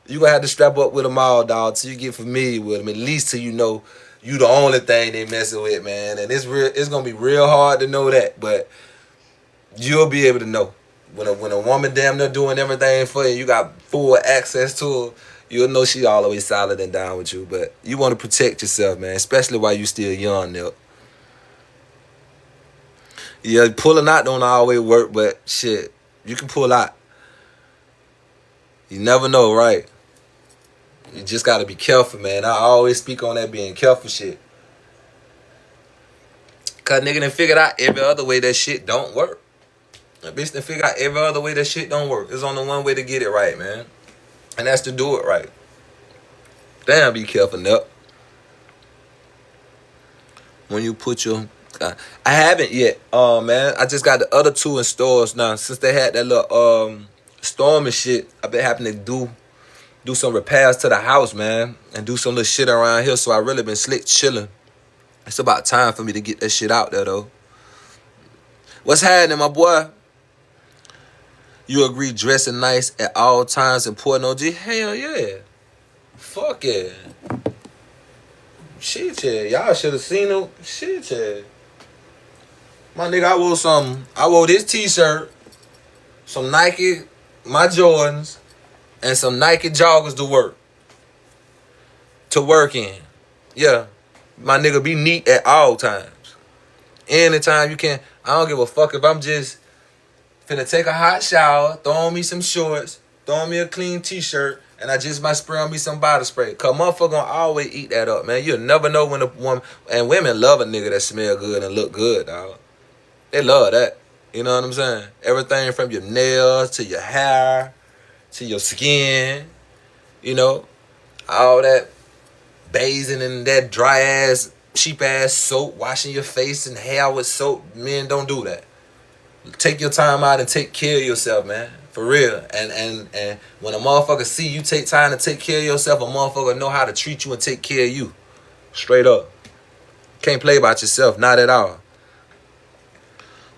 B: You going to have to strap up with them all, dog, till you get familiar with them. At least till you know you the only thing they messing with, man. And it's going to be real hard to know that, but you'll be able to know. When a woman damn near doing everything for you, you got full access to her, you'll know she all the way solid and down with you. But you want to protect yourself, man, especially while you still young, Nip. Yeah, pulling out don't always work, but shit, you can pull out. You never know, right? You just got to be careful, man. I always speak on that being careful shit. Because nigga done figured out every other way that shit don't work. A bitch done figure out every other way that shit don't work. There's only one way to get it right, man. And that's to do it right. Damn, be careful, Nip. When you put your... I haven't yet, man. I just got the other two in stores now. Since they had that little storm and shit, I've been having to do some repairs to the house, man. And do some little shit around here. So I really been slick chilling. It's about time for me to get that shit out there, though. What's happening, my boy? You agree dressing nice at all times important, OG? Hell yeah. Fuck yeah. Shit, yeah. Y'all should have seen him. Shit, yeah. My nigga, I wore something. I wore this t-shirt, some Nike, my Jordans, and some Nike joggers to work. To work in. Yeah. My nigga, be neat at all times. Anytime you can. I don't give a fuck if I'm just finna take a hot shower, throw on me some shorts, throw on me a clean t-shirt, and I just might spray on me some body spray. Cause motherfucker gonna always eat that up, man. You'll never know when a woman, and women love a nigga that smell good and look good, dog. They love that. You know what I'm saying? Everything from your nails to your hair to your skin, you know, all that bathing in that dry ass, cheap ass soap, washing your face and hair with soap. Men don't do that. Take your time out and take care of yourself, man. For real. And when a motherfucker see you take time to take care of yourself, a motherfucker know how to treat you and take care of you. Straight up. Can't play about yourself, not at all.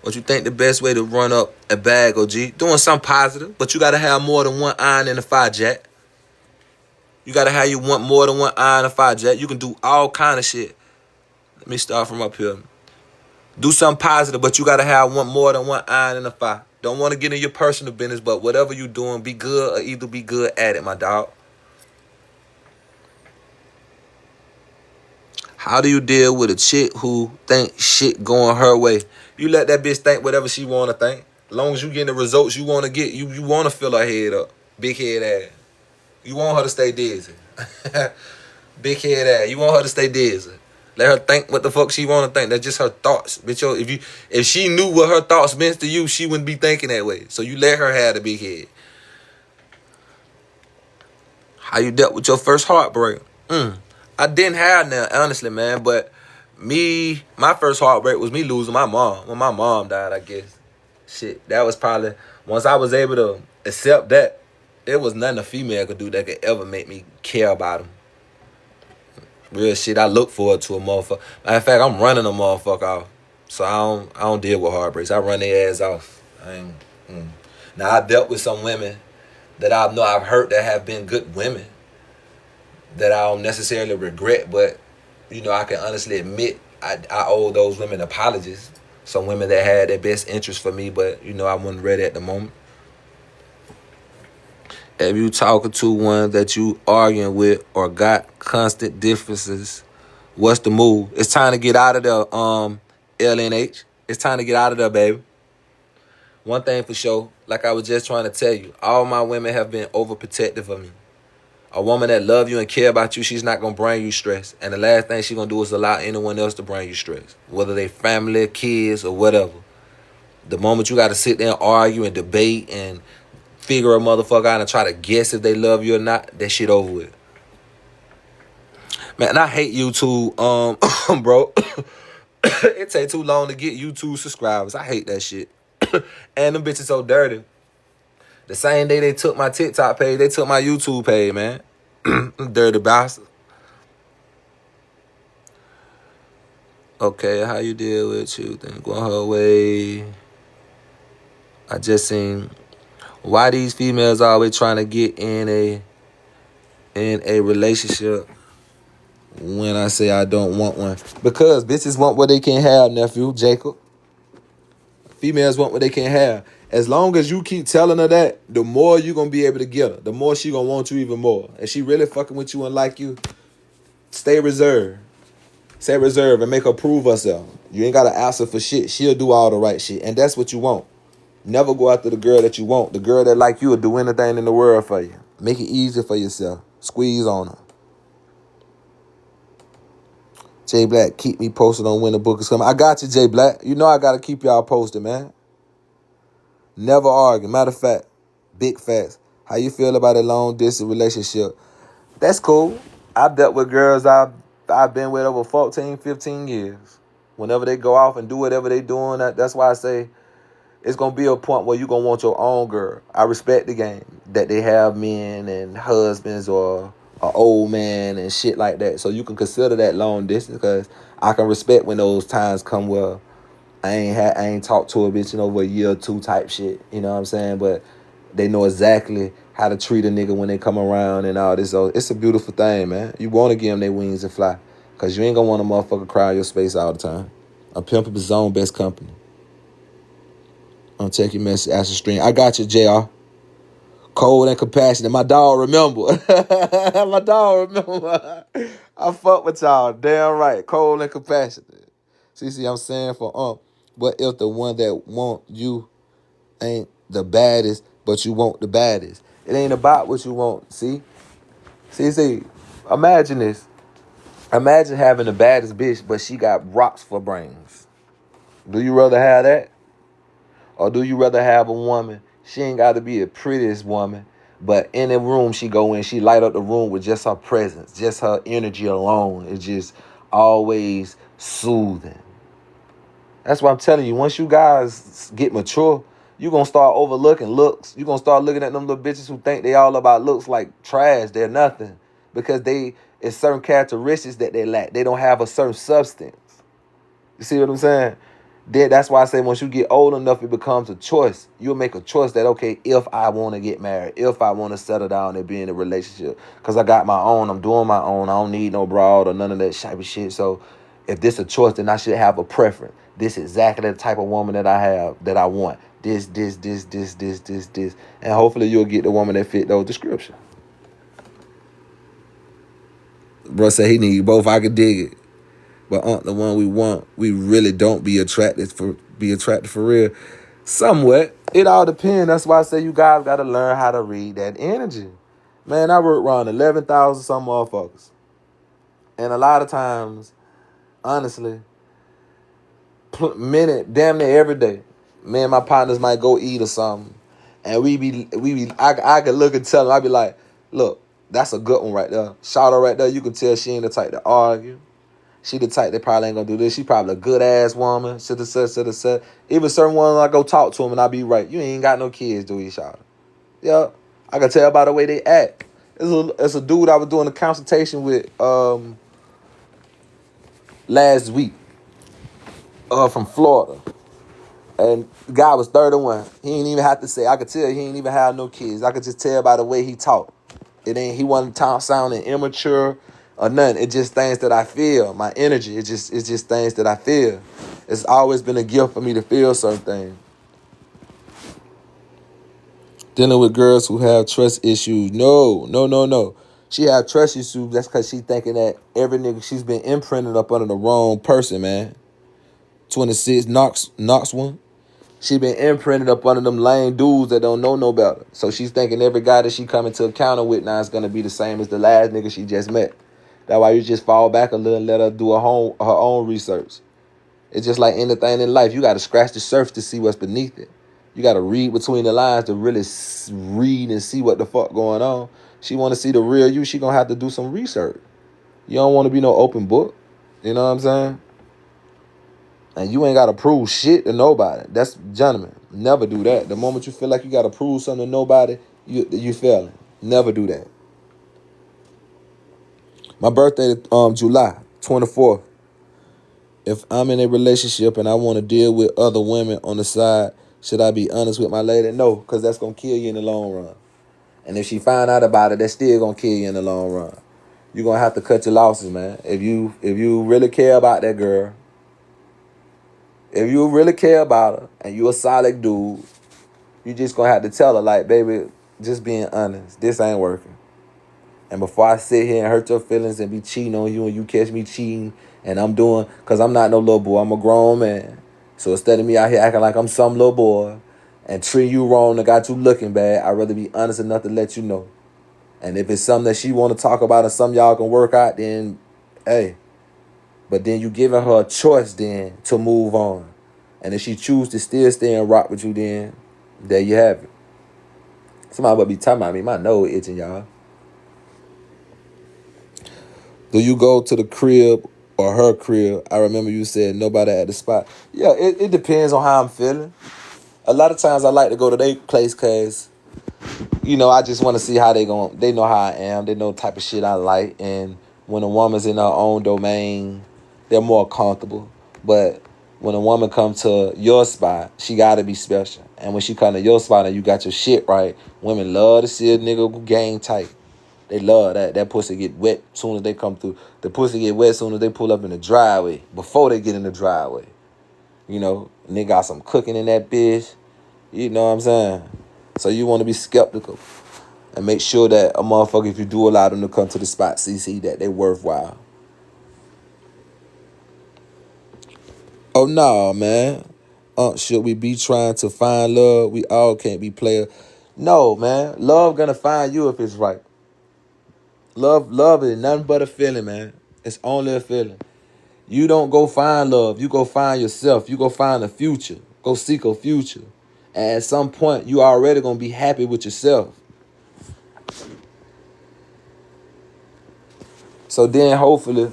B: What you think the best way to run up a bag, OG? Doing something positive, but you gotta have more than one iron in the fire, Jack. You gotta have you want more than one iron in the fire, Jack. You can do all kind of shit. Let me start from up here. Do something positive, but you gotta have more than one iron in the fire. Don't want to get in your personal business, but whatever you doing, be good or either be good at it, my dog. How do you deal with a chick who think shit going her way? You let that bitch think whatever she want to think. As long as you getting the results you want to get, you want to fill her head up. Big head ass. You want her to stay dizzy. Big head ass. You want her to stay dizzy. Let her think what the fuck she want to think. That's just her thoughts. Bitch, yo, if she knew what her thoughts meant to you, she wouldn't be thinking that way. So you let her have the big head. How you dealt with your first heartbreak? I didn't have none, honestly, man. But my first heartbreak was me losing my mom. When my mom died, I guess. Shit, that was probably, once I was able to accept that, It was nothing a female could do that could ever make me care about him. Real shit, I look forward to a motherfucker. Matter of fact, I'm running a motherfucker off. So I don't deal with heartbreaks. I run their ass off. I ain't, Now, I dealt with some women that I know I've heard that have been good women that I don't necessarily regret, but, you know, I can honestly admit I owe those women apologies. Some women that had their best interest for me, but, you know, I wasn't ready at the moment. If you talking to one that you arguing with or got constant differences, what's the move? It's time to get out of the LNH. It's time to get out of there, baby. One thing for sure, like I was just trying to tell you, all my women have been overprotective of me. A woman that love you and care about you, she's not going to bring you stress. And the last thing she's going to do is allow anyone else to bring you stress, whether they family, kids, or whatever. The moment you got to sit there and argue and debate and figure a motherfucker out and try to guess if they love you or not, that shit over with. Man, I hate YouTube, bro. It take too long to get YouTube subscribers. I hate that shit. And them bitches so dirty. The same day they took my TikTok page, they took my YouTube page, man. Dirty bastard. Okay, how you deal with you? Then going her way. I just seen why these females always trying to get in a relationship when I say I don't want one. Because bitches want what they can't have, nephew, Jacob. Females want what they can't have. As long as you keep telling her that, the more you're going to be able to get her. The more she going to want you even more. If she really fucking with you and like you, stay reserved. Stay reserved and make her prove herself. You ain't got to ask her for shit. She'll do all the right shit. And that's what you want. Never go after the girl that you want. The girl that like you will do anything in the world for you. Make it easy for yourself. Squeeze on her. Jay Black, keep me posted on when the book is coming. I got you, Jay Black. You know I got to keep y'all posted, man. Never argue. Matter of fact, big facts. How you feel about a long distance relationship? That's cool. I've dealt with girls I've been with over 14, 15 years. Whenever they go off and do whatever they doing, that's why I say it's going to be a point where you're going to want your own girl. I respect the game that they have men and husbands or an old man and shit like that. So you can consider that long distance because I can respect when those times come where I ain't talked to a bitch in over a year or two type shit. You know what I'm saying? But they know exactly how to treat a nigga when they come around and all this. So it's a beautiful thing, man. You want to give them their wings and fly because you ain't going to want a motherfucker crowd your space all the time. A pimp is his own best company. I'll check your message, ask the stream. I got you, JR. Cold and compassionate. My dog remember. My dog remember. I fuck with y'all. Damn right. Cold and compassionate. See, I'm saying for what if the one that want you ain't the baddest, but you want the baddest? It ain't about what you want. See. Imagine this. Imagine having the baddest bitch, but she got rocks for brains. Do you rather have that? Or do you rather have a woman, she ain't got to be the prettiest woman, but in the room she go in, she light up the room with just her presence, just her energy alone. It's just always soothing. That's what I'm telling you. Once you guys get mature, you're going to start overlooking looks. You're going to start looking at them little bitches who think they all about looks like trash. They're nothing. Because it's certain characteristics that they lack. They don't have a certain substance. You see what I'm saying? That's why I say once you get old enough, it becomes a choice. You'll make a choice that, okay, if I want to get married, if I want to settle down and be in a relationship, because I got my own, I'm doing my own, I don't need no broad or none of that shabby shit. So if this a choice, then I should have a preference. This is exactly the type of woman that I have, that I want. This. And hopefully you'll get the woman that fit those descriptions. Bro said he need both. I can dig it. But the one we want, we really don't be attracted for real. Somewhat. It all depends. That's why I say you guys got to learn how to read that energy. Man, I work around 11,000 some motherfuckers. And a lot of times, honestly, damn near every day, me and my partners might go eat or something. And I could look and tell them, I be like, look, that's a good one right there. Shout out right there. You can tell she ain't the type to argue. She the type that probably ain't gonna do this. She probably a good ass woman. Shoulda said. Even certain ones I go talk to them and I be right. You ain't got no kids, do you, shout? Yeah. I can tell by the way they act. It's a dude I was doing a consultation with last week from Florida. And the guy was 31. He ain't even have to say. I could tell he ain't even have no kids. I could just tell by the way he talked. He wasn't sounding immature or nothing. It's just things that I feel. My energy. It's just things that I feel. It's always been a gift for me to feel certain things. Dealing with girls who have trust issues. No. She have trust issues. That's because she thinking that every nigga, she's been imprinted up under the wrong person, man. 26, Knox one. She been imprinted up under them lame dudes that don't know no better. So she's thinking every guy that she coming to encounter with now is going to be the same as the last nigga she just met. That's why you just fall back a little and let her do her own research. It's just like anything in life. You got to scratch the surface to see what's beneath it. You got to read between the lines to really read and see what the fuck going on. She want to see the real you. She going to have to do some research. You don't want to be no open book. You know what I'm saying? And you ain't got to prove shit to nobody. That's, gentlemen, never do that. The moment you feel like you got to prove something to nobody, you failing. Never do that. My birthday is July 24th. If I'm in a relationship and I want to deal with other women on the side, should I be honest with my lady? No, because that's going to kill you in the long run. And if she find out about it, that's still going to kill you in the long run. You're going to have to cut your losses, man. If you really care about that girl, if you really care about her and you a solid dude, you just going to have to tell her, like, baby, just being honest, this ain't working. And before I sit here and hurt your feelings and be cheating on you and you catch me cheating and I'm doing, because I'm not no little boy, I'm a grown man. So instead of me out here acting like I'm some little boy and treat you wrong and got you looking bad, I'd rather be honest enough to let you know. And if it's something that she want to talk about and something y'all can work out, then, hey. But then you giving her a choice then to move on. And if she choose to still stay and rock with you, then there you have it. Somebody would be talking about me. My nose itching, y'all. Do you go to the crib or her crib? I remember you said nobody at the spot. Yeah, it depends on how I'm feeling. A lot of times I like to go to their place because, you know, I just want to see how they know how I am. They know the type of shit I like. And when a woman's in her own domain, they're more comfortable. But when a woman comes to your spot, she got to be special. And when she come to your spot and you got your shit right, women love to see a nigga game tight. They love that. That pussy get wet as soon as they come through. The pussy get wet as soon as they pull up in the driveway. Before they get in the driveway. You know, and they got some cooking in that bitch. You know what I'm saying? So you want to be skeptical. And make sure that a motherfucker, if you do allow them to come to the spot, see that they worthwhile. Oh, no, man. Should we be trying to find love? We all can't be players. No, man. Love gonna find you if it's right. Love is nothing but a feeling, man. It's only a feeling. You don't go find love. You go find yourself. You go find a future. Go seek a future. And at some point, you already going to be happy with yourself. So then, hopefully,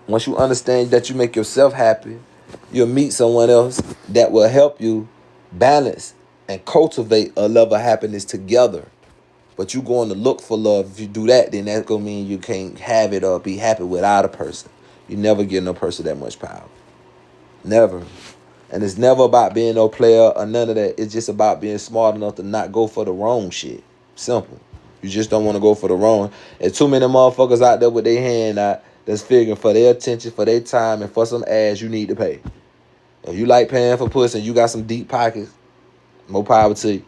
B: once you understand that you make yourself happy, you'll meet someone else that will help you balance and cultivate a level of happiness together. But you going to look for love. If you do that, then that's going to mean you can't have it or be happy without a person. You never give no person that much power. Never. And it's never about being no player or none of that. It's just about being smart enough to not go for the wrong shit. Simple. You just don't want to go for the wrong. There's too many motherfuckers out there with their hand out that's figuring for their attention, for their time, and for some ass you need to pay. If you like paying for pussy and you got some deep pockets, more power to you.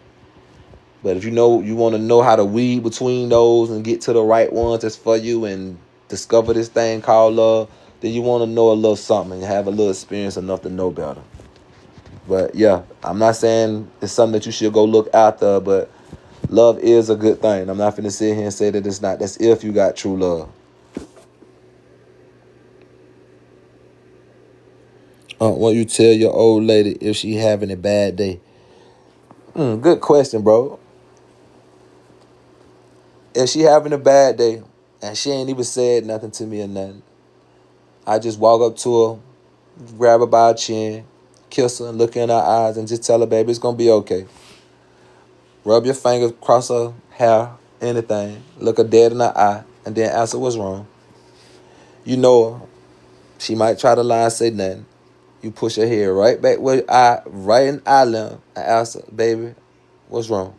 B: But if you want to know how to weed between those and get to the right ones that's for you and discover this thing called love, then you want to know a little something and have a little experience enough to know better. But yeah, I'm not saying it's something that you should go look after, but love is a good thing. I'm not finna sit here and say that it's not. That's if you got true love. What you tell your old lady if she having a bad day? Good question, bro. If she having a bad day and she ain't even said nothing to me or nothing, I just walk up to her, grab her by her chin, kiss her, and look in her eyes and just tell her, baby, it's going to be okay. Rub your fingers across her hair, anything. Look her dead in the eye, and then answer what's wrong. You know her. She might try to lie and say nothing. You push her head right back where right in the eye limb, and ask her, baby, what's wrong?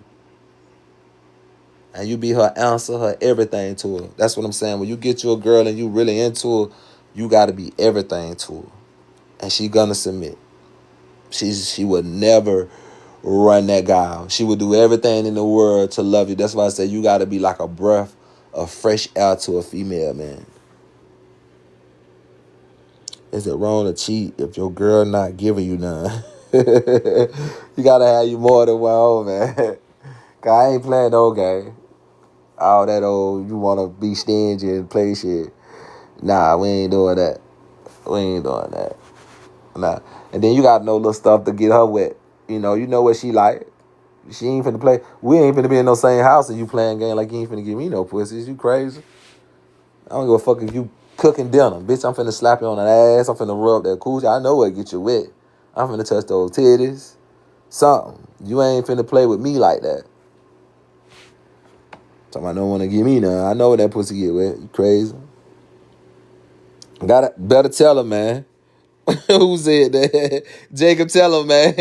B: And you be her answer, her everything to her. That's what I'm saying. When you get you a girl and you really into her, you gotta be everything to her. And she gonna submit. She would never run that guy out. She would do everything in the world to love you. That's why I say you gotta be like a breath of fresh air to a female, man. Is it wrong to cheat if your girl not giving you none? You gotta have you more than one hoe, man. Cause I ain't playing no game. All that old, you wanna be stingy and play shit. Nah, we ain't doing that. We ain't doing that. Nah. And then you gotta know little stuff to get her wet. You know what she like. She ain't finna play. We ain't finna be in no same house and you playing game like you ain't finna give me no pussies. You crazy? I don't give a fuck if you cooking dinner. Bitch, I'm finna slap you on the ass. I'm finna rub that coochie. I know what get you wet. I'm finna touch those titties. Something. You ain't finna play with me like that. Somebody don't wanna give me none. I know when that pussy get wet. You crazy? Better tell her, man. Who said that? Jacob, tell him, man.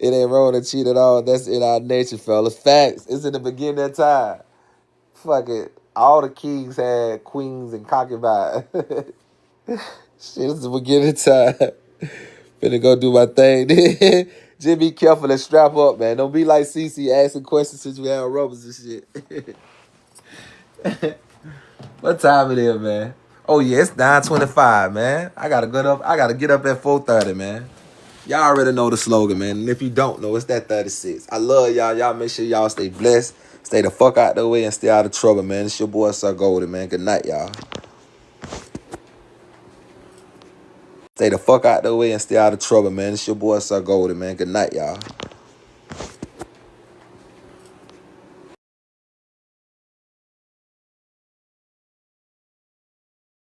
B: It ain't wrong to cheat at all. That's in our nature, fellas. Facts. It's in the beginning of time. Fuck it. All the kings had queens and concubines. Shit, it's the beginning of time. Finna go do my thing. Just be careful and strap up, man. Don't be like Cece asking questions since we have rubbers and shit. What time it is, man? Oh yeah, it's 9:25, man. I gotta get up at 4:30, man. Y'all already know the slogan, man. And if you don't know, it's that 36. I love y'all. Y'all make sure y'all stay blessed. Stay the fuck out the way and stay out of trouble, man. It's your boy, Sir Golden, man. Good night, y'all. Stay the fuck out the way and stay out of trouble, man. It's your boy, Sir Golden, man. Good night, y'all.